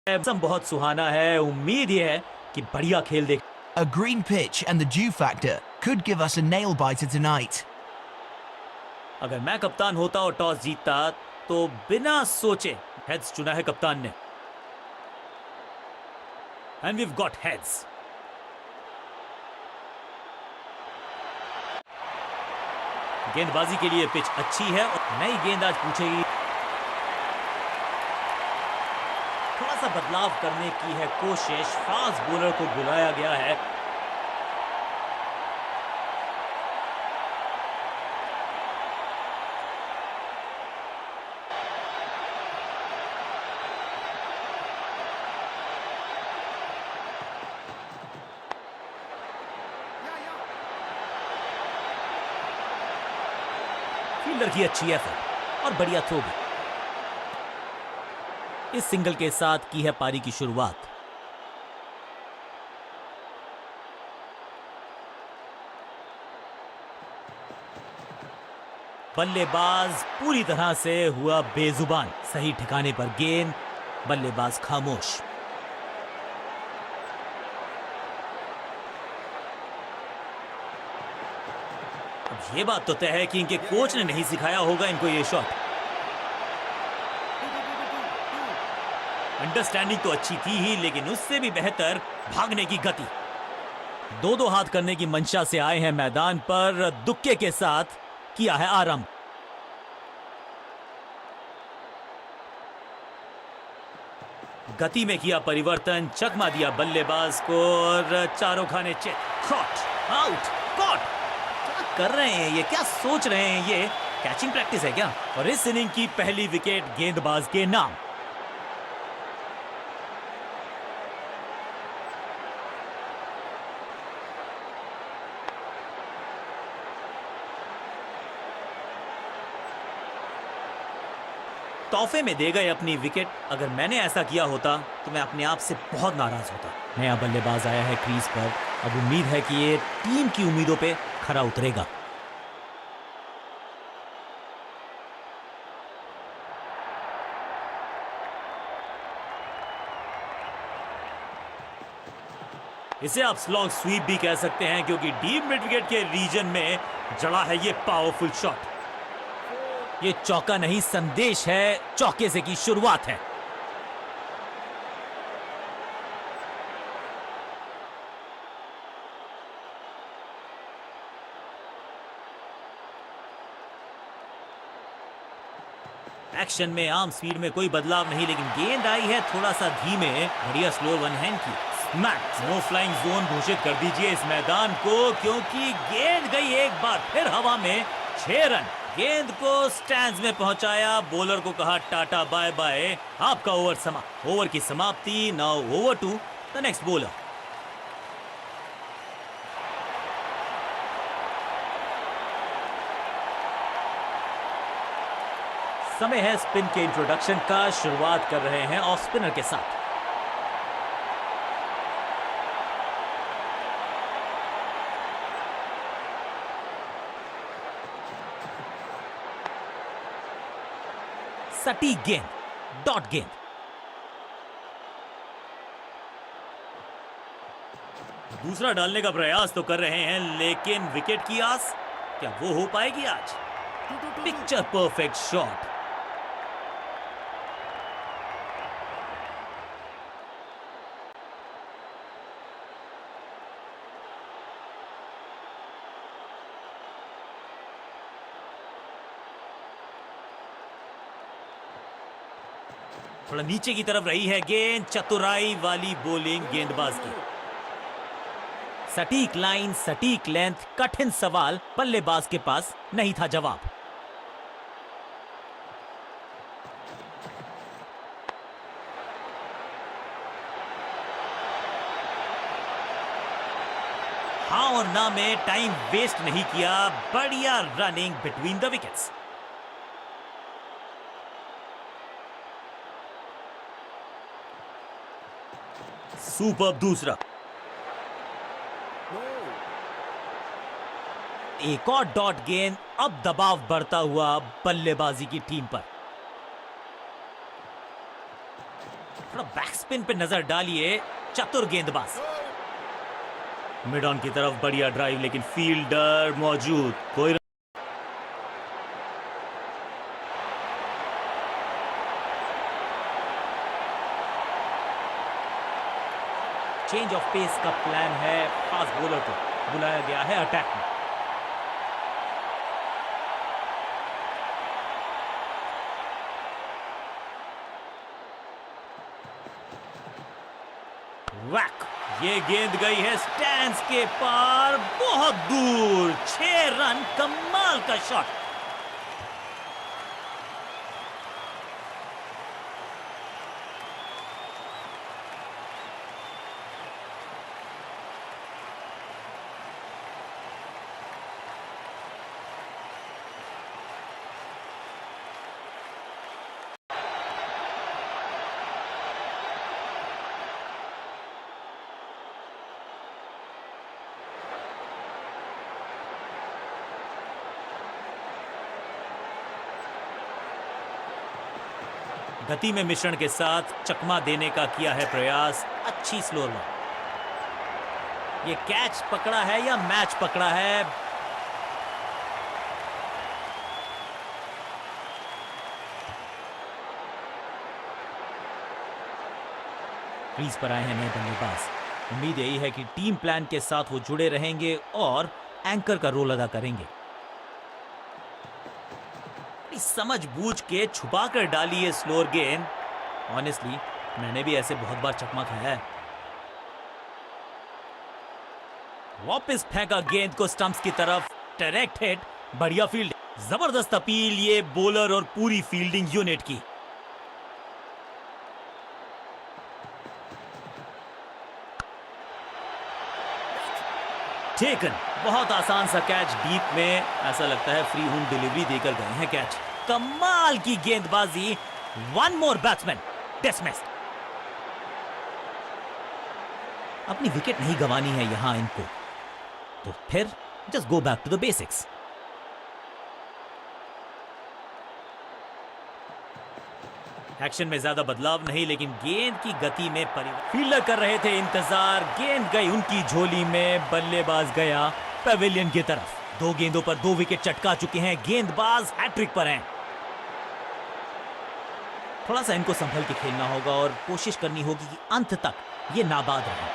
मौसम बहुत सुहाना है, उम्मीद ये है कि बढ़िया खेल देख। A green pitch and the dew factor could give us a nail-biter tonight. अगर मैं कप्तान होता और टॉस जीतता तो बिना सोचे हेड्स चुना है कप्तान ने। And we've got heads. गेंदबाजी के लिए पिच अच्छी है और नई गेंद आज पूछेगी। थोड़ा सा बदलाव करने की है कोशिश, फास्ट बॉलर को बुलाया गया है। फील्डर की अच्छी एफर्ट और बढ़िया थ्रो भी। इस सिंगल के साथ की है पारी की शुरुआत। बल्लेबाज पूरी तरह से हुआ बेजुबान। सही ठिकाने पर गेंद, बल्लेबाज खामोश। अब ये बात तो तय है कि इनके कोच ने नहीं सिखाया होगा इनको ये शॉट। अंडरस्टैंडिंग तो अच्छी थी ही, लेकिन उससे भी बेहतर भागने की गति। दो हाथ करने की मंशा से आए हैं मैदान पर, दुक्के के साथ किया है आरंभ। गति में किया परिवर्तन, चकमा दिया बल्लेबाज को और चारों खाने चेक। Cot, out, cot. क्या कर रहे हैं ये, क्या सोच रहे हैं ये? कैचिंग प्रैक्टिस है क्या? और इस इनिंग की पहली विकेट गेंदबाज के नाम। तोहफे में दे गए अपनी विकेट। अगर मैंने ऐसा किया होता तो मैं अपने आप से बहुत नाराज होता। नया बल्लेबाज आया है क्रीज पर। अब उम्मीद है कि ये टीम की उम्मीदों पे खरा उतरेगा। इसे आप स्लॉग स्वीप भी कह सकते हैं, क्योंकि डीप मिड विकेट के रीजन में जड़ा है ये पावरफुल शॉट। ये चौका नहीं, संदेश है, चौके से की शुरुआत है। एक्शन में आर्म स्पीड में कोई बदलाव नहीं, लेकिन गेंद आई है थोड़ा सा धीमे। बढ़िया स्लो वन हैंड की स्मैक। नो फ्लाइंग जोन घोषित कर दीजिए इस मैदान को, क्योंकि गेंद गई एक बार फिर हवा में। 6 रन। गेंद को स्टैंड्स में पहुंचाया, बॉलर को कहा टाटा बाय बाय, आपका ओवर समाप्त। ओवर की समाप्ति। Now over to the next bowler. समय है स्पिन के इंट्रोडक्शन का। शुरुआत कर रहे हैं ऑफ स्पिनर के साथ। सटीक गेंद, डॉट गेंद। दूसरा डालने का प्रयास तो कर रहे हैं, लेकिन विकेट की आस क्या वो हो पाएगी आज? Picture perfect shot. थोड़ा नीचे की तरफ रही है गेंद। चतुराई वाली बॉलिंग गेंदबाज की। सटीक लाइन, सटीक लेंथ, कठिन सवाल। बल्लेबाज के पास नहीं था जवाब। हाँ और ना में टाइम वेस्ट नहीं किया। बढ़िया running between the wickets. Super दूसरा। एक और डॉट गेंद। अब दबाव बढ़ता हुआ बल्लेबाजी की टीम पर। थोड़ा बैक स्पिन पे नजर डालिए, चतुर गेंदबाज। मिड ऑन की तरफ बढ़िया ड्राइव, लेकिन फील्डर मौजूद, कोई चेंज ऑफ पेस का प्लान है। फास्ट बॉलर को बुलाया गया है अटैक में। वैक, ये गेंद गई है स्टैंड्स के पार, बहुत दूर, 6 रन, कमाल का शॉट। गति में मिश्रण के साथ चकमा देने का किया है प्रयास। अच्छी स्लोअर बॉल। ये कैच पकड़ा है या मैच पकड़ा है? क्रीज पर आए हैं नए बल्लेबाज। उम्मीद यही है कि टीम प्लान के साथ वो जुड़े रहेंगे और एंकर का रोल अदा करेंगे। समझ बूझ के छुपा कर डाली है स्लोअर गेंद। ऑनेस्टली मैंने भी ऐसे बहुत बार चकमा खाया है। वापस फेंका गेंद को स्टंप्स की तरफ, डायरेक्ट हिट, बढ़िया फील्ड, जबरदस्त अपील ये बॉलर और पूरी फील्डिंग यूनिट की। टेकन, बहुत आसान सा कैच डीप में, ऐसा लगता है फ्री होम डिलीवरी देकर गए हैं कैच। कमाल की गेंदबाजी। One more batsman dismissed. अपनी विकेट नहीं गंवानी है यहां इनको, तो फिर just go back to the basics. Action में ज्यादा बदलाव नहीं, लेकिन गेंद की गति में परिवर्तन। फील्डर कर रहे थे इंतजार, गेंद गई उनकी झोली में, बल्लेबाज गया पेविलियन की तरफ। 2 गेंदों पर 2 विकेट चटका चुके हैं, गेंदबाज हैट्रिक पर हैं। थोड़ा सा इनको संभल के खेलना होगा और कोशिश करनी होगी कि अंत तक ये नाबाद रहे।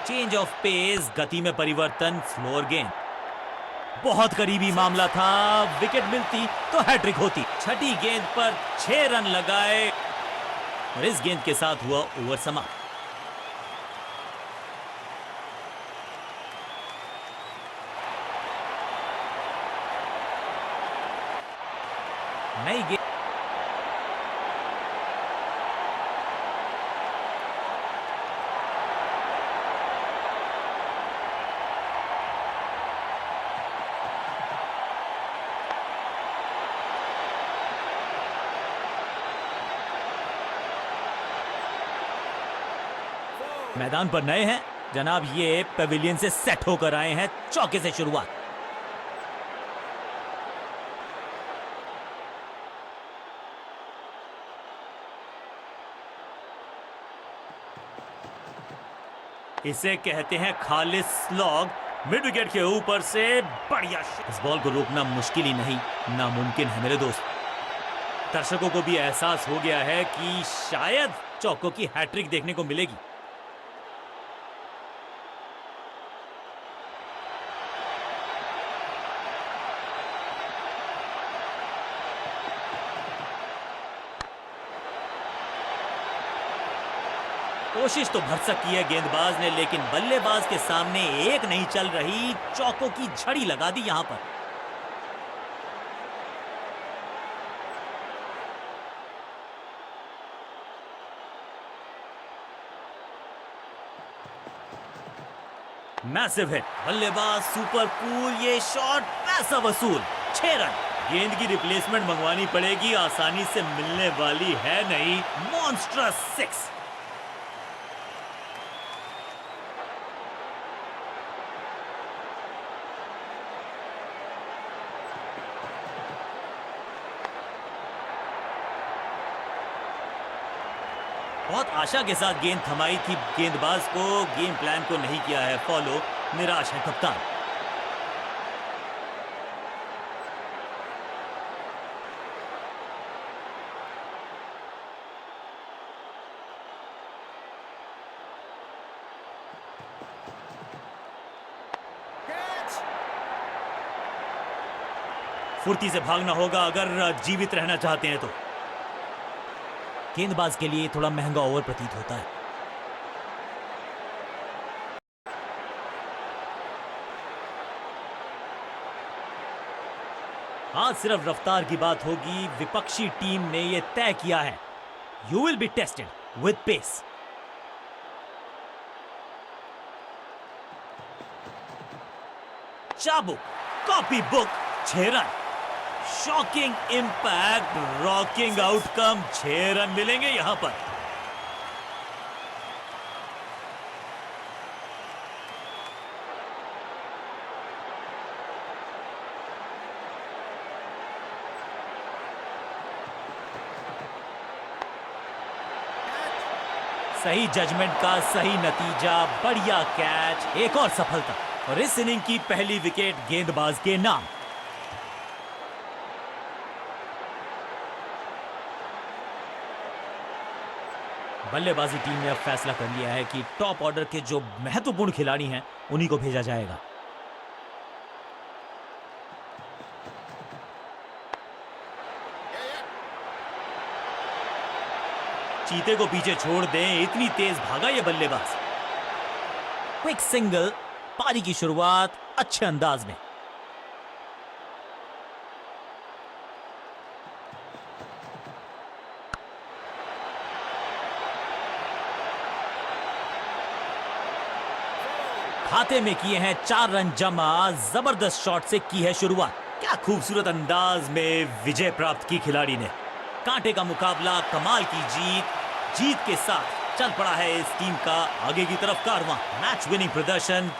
चेंज ऑफ पेस, गति में परिवर्तन, स्लोअर गेंद। बहुत करीबी मामला था, विकेट मिलती तो हैट्रिक होती। छठी गेंद पर 6 रन लगाए और इस गेंद के साथ हुआ ओवर समाप्त। नई गेंद, मैदान पर नए हैं जनाब, ये पेविलियन से सेट होकर आए हैं। चौके से शुरुआत। इसे कहते हैं खालिस स्लॉग। मिड विकेट के ऊपर से बढ़िया। इस बॉल को रोकना मुश्किल ही नहीं, नामुमकिन है मेरे दोस्त। दर्शकों को भी एहसास हो गया है कि शायद चौकों की हैट्रिक देखने को मिलेगी। कोशिश तो भरसक की है गेंदबाज ने, लेकिन बल्लेबाज के सामने एक नहीं चल रही। चौकों की झड़ी लगा दी यहां पर। मैसिव हिट, बल्लेबाज सुपर कूल, ये शॉट पैसा वसूल। 6 रन। गेंद की रिप्लेसमेंट मंगवानी पड़ेगी, आसानी से मिलने वाली है नहीं। मॉन्स्ट्रस 6। बहुत आशा के साथ गेंद थमाई थी गेंदबाज को, गेम प्लान को नहीं किया है फॉलो, निराश है कप्तान। फुर्ती से भागना होगा अगर जीवित रहना चाहते हैं तो। गेंदबाज के लिए थोड़ा महंगा ओवर प्रतीत होता है। आज सिर्फ रफ्तार की बात होगी, विपक्षी टीम ने यह तय किया है। You will be tested with pace. चाबुक, copy book, 6 run. Shocking impact, rocking outcome, 6 run मिलेंगे यहां पर। सही जजमेंट का सही नतीजा, बढ़िया कैच, एक और सफलता और इस इनिंग की पहली विकेट गेंदबाज के नाम। बल्लेबाजी टीम ने अब फैसला कर लिया है कि टॉप ऑर्डर के जो महत्वपूर्ण खिलाड़ी हैं उन्हीं को भेजा जाएगा। चीते को पीछे छोड़ दें, इतनी तेज भागा ये बल्लेबाज। क्विक सिंगल, पारी की शुरुआत अच्छे अंदाज में। खाते में किए हैं 4 रन जमा, जबरदस्त शॉट से की है शुरुआत। क्या खूबसूरत अंदाज में विजय प्राप्त की खिलाड़ी ने। कांटे का मुकाबला, कमाल की जीत, जीत के साथ चल पड़ा है इस टीम का आगे की तरफ कारवां। मैच विनिंग प्रदर्शन,